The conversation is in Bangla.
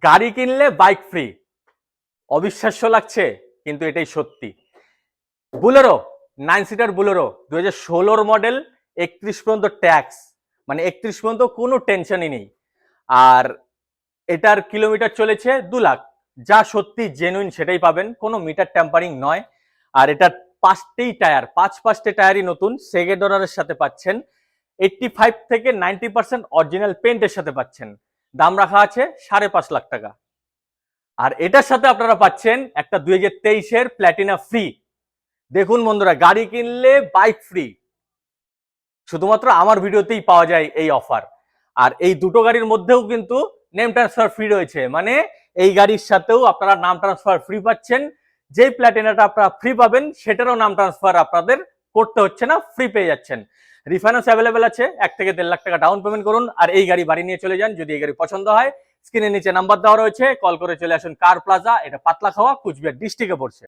গাড়ি কিনলে বাইক ফ্রি। অবিশ্বাস্য লাগছে কিন্তু এটাই সত্যি। বুলেরো 9 সিটার বুলেরো 2016 মডেল, 31 পর্যন্ত ট্যাক্স, মানে 31 পর্যন্ত কোনো টেনশনই নেই। আর এটার কিলোমিটার চলেছে 2 লাখ, যা সত্যি জেনুইন সেটাই পাবেন, কোনো মিটার ট্যাম্পারিং নয়। আর এটার পাঁচটি টায়ারই নতুন সেকেন্ড ওনারের সাথে পাচ্ছেন। 85 থেকে 90% অরিজিনাল পেন্টের সাথে পাচ্ছেন। দাম রাখা আছে 5.5 লাখ টাকা। আর এটার সাথে আপনারা পাচ্ছেন একটা 2023-এর প্ল্যাটিনা ফ্রি। দেখুন বন্ধুরা, গাড়ি কিনলে বাইক ফ্রি শুধুমাত্র আমার ভিডিওতেই পাওয়া যায় এই অফার। আর এই দুটো গাড়ির মধ্যেও কিন্তু নেম ট্রান্সফার ফ্রি রয়েছে, মানে এই গাড়ির সাথেও আপনারা নাম ট্রান্সফার ফ্রি পাচ্ছেন। যেই প্ল্যাটিনাটা আপনারা ফ্রি পাবেন সেটারও নাম ট্রান্সফার আপনাদের করতে হচ্ছে না, ফ্রি পেয়ে যাচ্ছেন। রিফাইন্যান্স অ্যাভেলেবেল আছে, 1 থেকে 1.5 লাখ টাকা ডাউন পেমেন্ট করুন আর এই গাড়ি বাড়ি নিয়ে চলে যান। যদি এই গাড়ি পছন্দ হয়, স্ক্রিনের নিচে নাম্বার দেওয়া রয়েছে, কল করে চলে আসুন কার প্লাজা। এটা পাতলা খাওয়া কুচবিহার ডিস্ট্রিক্টে পড়ছে।